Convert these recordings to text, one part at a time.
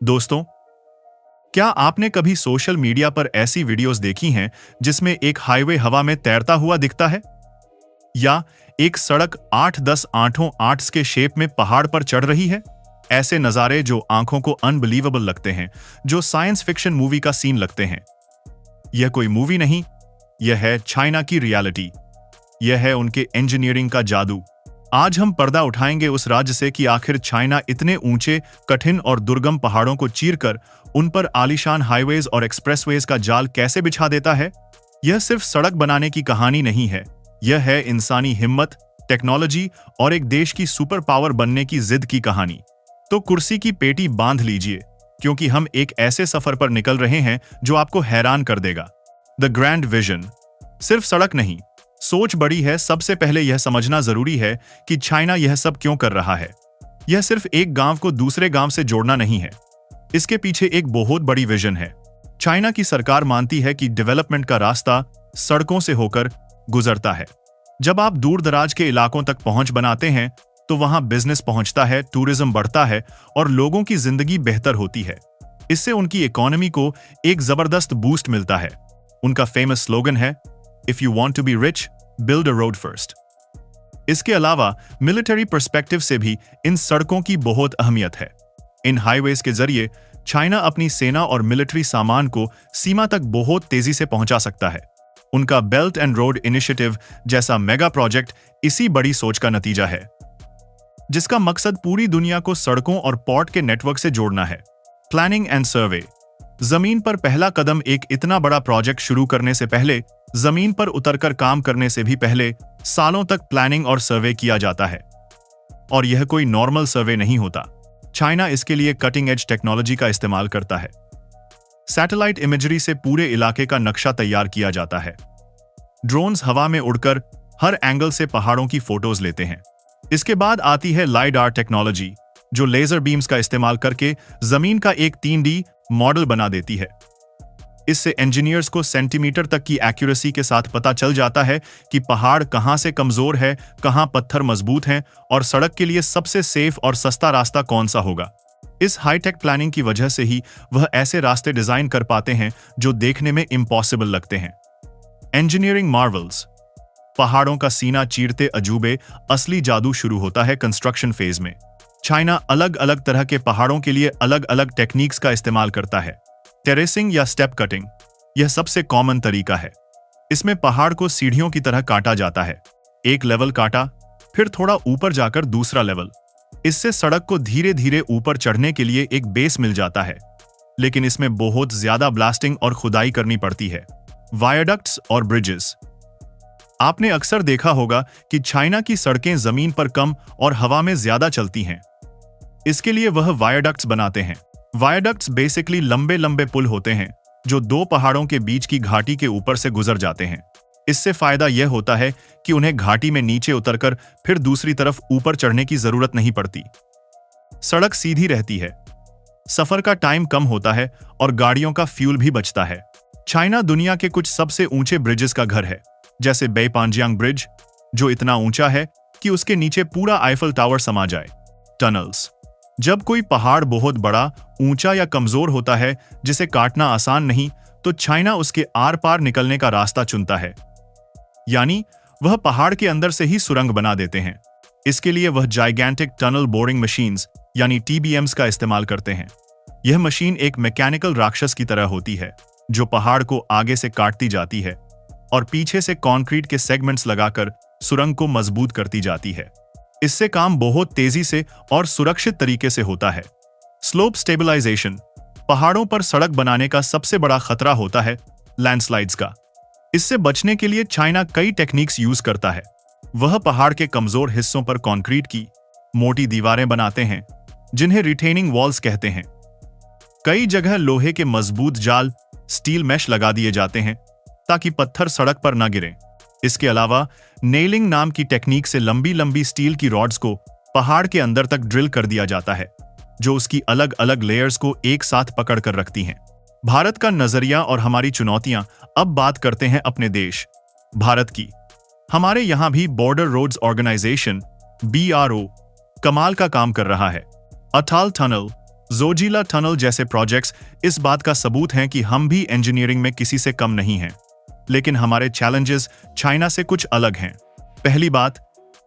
दोस्तों, क्या आपने कभी सोशल मीडिया पर ऐसी वीडियोस देखी हैं जिसमें एक हाईवे हवा में तैरता हुआ दिखता है या एक सड़क 8-10 आठों आर्ट्स के शेप में पहाड़ पर चढ़ रही है? ऐसे नज़ारे जो आंखों को अनबिलीवेबल लगते हैं, जो साइंस फिक्शन मूवी का सीन लगते हैं। यह कोई मूवी नहीं, यह है चाइना की रियलिटी। यह है उनके इंजीनियरिंग का जादू। आज हम पर्दा उठाएंगे उस राज्य से कि आखिर चाइना इतने ऊंचे, कठिन और दुर्गम पहाड़ों को चीरकर उन पर आलीशान हाईवेज और एक्सप्रेसवेज का जाल कैसे बिछा देता है। यह सिर्फ सड़क बनाने की कहानी नहीं है, यह है इंसानी हिम्मत, टेक्नोलॉजी और एक देश की सुपर पावर बनने की जिद की कहानी। तो कुर्सी की पेटी बांध लीजिए, क्योंकि हम एक ऐसे सफर पर निकल रहे हैं जो आपको हैरान कर देगा। The grand vision. सिर्फ सड़क नहीं, सोच बड़ी है। सबसे पहले यह समझना जरूरी है कि चाइना यह सब क्यों कर रहा है। यह सिर्फ एक गांव को दूसरे गांव से जोड़ना नहीं है, इसके पीछे एक बहुत बड़ी विजन है। चाइना की सरकार मानती है कि डेवलपमेंट का रास्ता सड़कों से होकर गुजरता है। जब आप दूर दराज के इलाकों तक पहुंच बनाते हैं तो वहां बिजनेस पहुंचता है, टूरिज्म बढ़ता है और लोगों की जिंदगी बेहतर होती है। इससे उनकी इकोनॉमी को एक जबरदस्त बूस्ट मिलता है। उनका फेमस स्लोगन है, if you want to be rich, build a road first. इसके अलावा मिलिट्री पर्सपेक्टिव से भी इन सड़कों की बहुत अहमियत है। इन हाईवेज के जरिए चाइना अपनी सेना और मिलिट्री सामान को सीमा तक बहुत तेजी से पहुंचा सकता है। उनका बेल्ट एंड रोड इनिशिएटिव जैसा मेगा प्रोजेक्ट इसी बड़ी सोच का नतीजा है, जिसका मकसद पूरी दुनिया को सड़कों और पोर्ट के नेटवर्क से जोड़ना है। प्लानिंग एंड सर्वे। जमीन पर पहला कदम। एक इतना बड़ा प्रोजेक्ट शुरू करने से पहले, जमीन पर उतरकर काम करने से भी पहले सालों तक प्लानिंग और सर्वे किया जाता है। और यह कोई नॉर्मल सर्वे नहीं होता। चाइना इसके लिए कटिंग एज टेक्नोलॉजी का इस्तेमाल करता है। सैटेलाइट इमेजरी से पूरे इलाके का नक्शा तैयार किया जाता है। ड्रोन्स हवा में उड़कर हर एंगल से पहाड़ों की फोटोज लेते हैं। इसके बाद आती है लाइडार टेक्नोलॉजी, जो लेजर बीम्स का इस्तेमाल करके जमीन का एक 3D मॉडल बना देती है। इससे इंजीनियर्स को सेंटीमीटर तक की एक्यूरेसी के साथ पता चल जाता है कि पहाड़ कहां से कमजोर है, कहां पत्थर मजबूत हैं और सड़क के लिए सबसे सेफ और सस्ता रास्ता कौन सा होगा। इस हाईटेक प्लानिंग की वजह से ही वह ऐसे रास्ते डिजाइन कर पाते हैं जो देखने में इम्पॉसिबल लगते हैं। Engineering Marvels. पहाड़ों का सीना चीरते अजूबे। असली जादू शुरू होता है कंस्ट्रक्शन फेज में। चाइना अलग अलग तरह के पहाड़ों के लिए अलग अलग टेक्निक्स का इस्तेमाल करता है। टेरेसिंग या स्टेप कटिंग, यह सबसे कॉमन तरीका है। इसमें पहाड़ को सीढ़ियों की तरह काटा जाता है। एक लेवल काटा, फिर थोड़ा ऊपर जाकर दूसरा लेवल। इससे सड़क को धीरे धीरे ऊपर चढ़ने के लिए एक बेस मिल जाता है, लेकिन इसमें बहुत ज्यादा ब्लास्टिंग और खुदाई करनी पड़ती है। वायडक्ट्स और ब्रिजेस। आपने अक्सर देखा होगा कि चाइना की सड़कें जमीन पर कम और हवा में ज्यादा चलती हैं। इसके लिए वह वायडक्ट्स बनाते हैं। वायडक्ट्स बेसिकली लंबे लंबे पुल होते हैं जो दो पहाड़ों के बीच की घाटी के ऊपर से गुजर जाते हैं। इससे फायदा यह होता है कि उन्हें घाटी में नीचे उतरकर फिर दूसरी तरफ ऊपर चढ़ने की जरूरत नहीं पड़ती। सड़क सीधी रहती है, सफर का टाइम कम होता है और गाड़ियों का फ्यूल भी बचता है। चाइना दुनिया के कुछ सबसे ऊंचे ब्रिजेस का घर है, जैसे बेपांजियांग ब्रिज, जो इतना ऊंचा है कि उसके नीचे पूरा आईफल टावर समा जाए। टनल्स। जब कोई पहाड़ बहुत बड़ा, ऊंचा या कमजोर होता है जिसे काटना आसान नहीं, तो चाइना उसके आर पार निकलने का रास्ता चुनता है, यानी वह पहाड़ के अंदर से ही सुरंग बना देते हैं। इसके लिए वह जाइगेंटिक टनल बोरिंग मशीन्स यानी TBMs का इस्तेमाल करते हैं। यह मशीन एक मैकेनिकल राक्षस की तरह होती है, जो पहाड़ को आगे से काटती जाती है और पीछे से कंक्रीट के सेगमेंट्स लगाकर सुरंग को मजबूत करती जाती है। इससे काम बहुत तेजी से और सुरक्षित तरीके से होता है। Slope stabilisation. पहाड़ों पर सड़क बनाने का सबसे बड़ा खतरा होता है लैंडस्लाइड्स का। इससे बचने के लिए चाइना कई टेक्निक्स यूज करता है। वह पहाड़ के कमजोर हिस्सों पर कंक्रीट की मोटी दीवारें बनाते हैं, जिन्हें रिटेनिंग वॉल्स कहते हैं। कई जगह लोहे के मजबूत जाल, स्टील मैश लगा दिए जाते हैं ताकि पत्थर सड़क पर न गिरें। इसके अलावा नेलिंग नाम की टेक्निक से लंबी लंबी स्टील की रॉड्स को पहाड़ के अंदर तक ड्रिल कर दिया जाता है, जो उसकी अलग अलग लेयर्स को एक साथ पकड़ कर रखती हैं। भारत का नजरिया और हमारी चुनौतियां। अब बात करते हैं अपने देश भारत की। हमारे यहां भी बॉर्डर रोड्स ऑर्गेनाइजेशन BRO कमाल का काम कर रहा है। अटाल टनल जोजिला टनल जैसे प्रोजेक्ट्स इस बात का सबूत हैं कि हम भी इंजीनियरिंग में किसी से कम नहीं हैं। लेकिन हमारे चैलेंजेस चाइना से कुछ अलग हैं। पहली बात,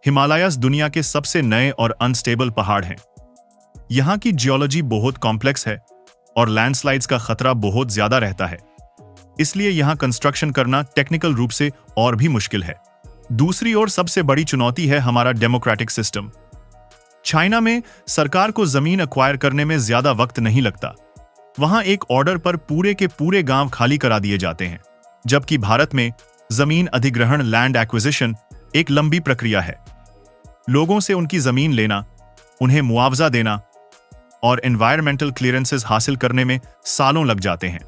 हिमालयस दुनिया के सबसे नए और अनस्टेबल पहाड़ हैं। यहाँ की जियोलॉजी बहुत कॉम्प्लेक्स है और लैंडस्लाइड्स का खतरा बहुत ज्यादा रहता है। इसलिए यहाँ कंस्ट्रक्शन करना टेक्निकल रूप से और भी मुश्किल है। दूसरी ओर सबसे बड़ी चुनौती है हमारा डेमोक्रेटिक सिस्टम। चाइना में सरकार को जमीन एक्वायर करने में ज्यादा वक्त नहीं लगता। वहां एक ऑर्डर पर पूरे के पूरे गांव खाली करा दिए जाते हैं, जबकि भारत में जमीन अधिग्रहण लैंड एक्विजिशन एक लंबी प्रक्रिया है। लोगों से उनकी जमीन लेना, उन्हें मुआवजा देना और एनवायरमेंटल क्लियरेंसेस हासिल करने में सालों लग जाते हैं।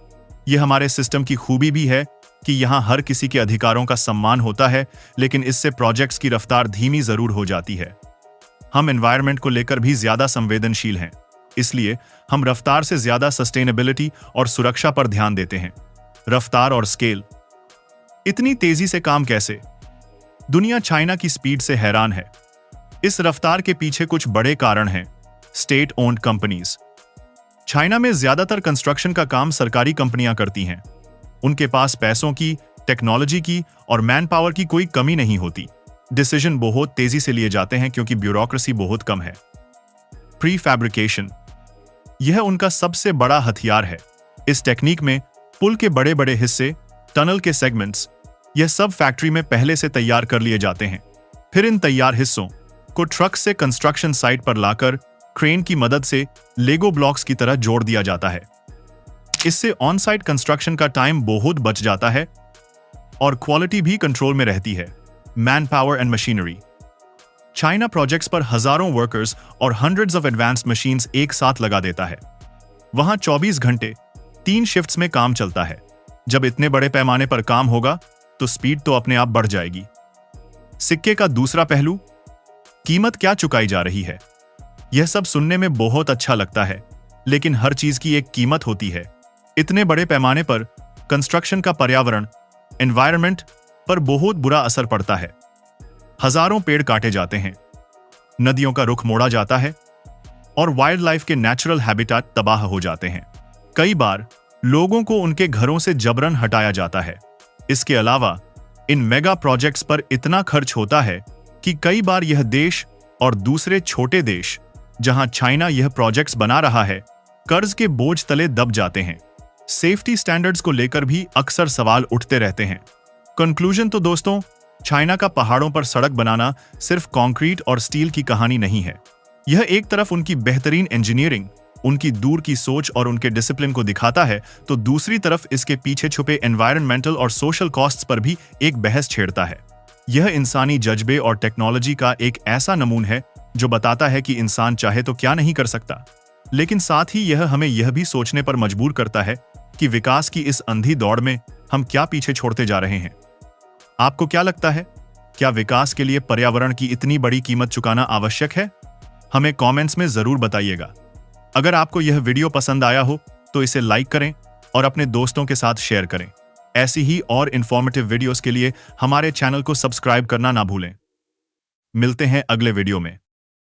यह हमारे सिस्टम की खूबी भी है कि यहाँ हर किसी के अधिकारों का सम्मान होता है, लेकिन इससे प्रोजेक्ट्स की रफ्तार धीमी जरूर हो जाती है। हम एनवायरमेंट को लेकर भी ज्यादा संवेदनशील हैं, इसलिए हम रफ्तार से ज्यादा सस्टेनेबिलिटी और सुरक्षा पर ध्यान देते हैं। रफ्तार और स्केल, इतनी तेजी से काम कैसे? दुनिया चाइना की स्पीड से हैरान है। इस रफ्तार के पीछे कुछ बड़े कारण हैं। State owned companies. चाइना में ज्यादातर कंस्ट्रक्शन का काम सरकारी कंपनियां करती हैं। उनके पास पैसों की, टेक्नोलॉजी की और मैन पावर की कोई कमी नहीं होती। डिसीजन बहुत तेजी से लिए जाते हैं क्योंकि ब्यूरोक्रेसी बहुत कम है। प्री फैब्रिकेशन, यह उनका सबसे बड़ा हथियार है। इस टेक्निक में पुल के बड़े बड़े हिस्से, टनल के सेगमेंट्स, यह सब फैक्ट्री में पहले से तैयार कर लिए जाते हैं। फिर इन तैयार हिस्सों को ट्रक से कंस्ट्रक्शन साइट पर लाकर क्रेन की मदद से लेगो ब्लॉक्स की तरह जोड़ दिया जाता है। इससे ऑन साइट कंस्ट्रक्शन का टाइम बहुत बच जाता है और क्वालिटी भी कंट्रोल में रहती है। Man power and machinery, China projects पर हजारों वर्कर्स और हंड्रेड्स ऑफ एडवांस्ड मशीन्स एक साथ लगा देता है। वहां 24 घंटे 3 शिफ्ट्स में काम चलता है। जब इतने बड़े पैमाने पर काम होगा तो स्पीड तो अपने आप बढ़ जाएगी। सिक्के का दूसरा पहलू, कीमत क्या चुकाई जा रही है। यह सब सुनने में बहुत अच्छा लगता है, लेकिन हर चीज की एक कीमत होती है। इतने बड़े पैमाने पर कंस्ट्रक्शन का पर्यावरण, एनवायरनमेंट पर बहुत बुरा असर पड़ता है। हजारों पेड़ काटे जाते हैं, नदियों का रुख मोड़ा जाता है और वाइल्ड लाइफ के नेचुरल हैबिटेट तबाह हो जाते हैं। कई बार लोगों को उनके घरों से जबरन हटाया जाता है। इसके अलावा इन मेगा प्रोजेक्ट्स पर इतना खर्च होता है कि कई बार यह देश और दूसरे छोटे देश जहां चाइना यह प्रोजेक्ट्स बना रहा है, कर्ज के बोझ तले दब जाते हैं। सेफ्टी स्टैंडर्ड्स को लेकर भी अक्सर सवाल उठते रहते हैं। कंक्लूजन तो दोस्तों, चाइना का पहाड़ों पर सड़क बनाना सिर्फ कंक्रीट और स्टील की कहानी नहीं है। यह एक तरफ उनकी बेहतरीन इंजीनियरिंग, उनकी दूर की सोच और उनके डिसिप्लिन को दिखाता है, तो दूसरी तरफ इसके पीछे छुपे एनवायरनमेंटल और सोशल कॉस्ट्स पर भी एक बहस छेड़ता है। यह इंसानी जज्बे और टेक्नोलॉजी का एक ऐसा नमूना है जो बताता है कि इंसान चाहे तो क्या नहीं कर सकता, लेकिन साथ ही यह हमें यह भी सोचने पर मजबूर करता है कि विकास की इस अंधी दौड़ में हम क्या पीछे छोड़ते जा रहे हैं। आपको क्या लगता है? क्या विकास के लिए पर्यावरण की इतनी बड़ी कीमत चुकाना आवश्यक है? हमें कमेंट्स में जरूर बताइएगा। अगर आपको यह वीडियो पसंद आया हो तो इसे लाइक करें और अपने दोस्तों के साथ शेयर करें। ऐसी ही और इंफॉर्मेटिव वीडियोस के लिए हमारे चैनल को सब्सक्राइब करना ना भूलें। मिलते हैं अगले वीडियो में।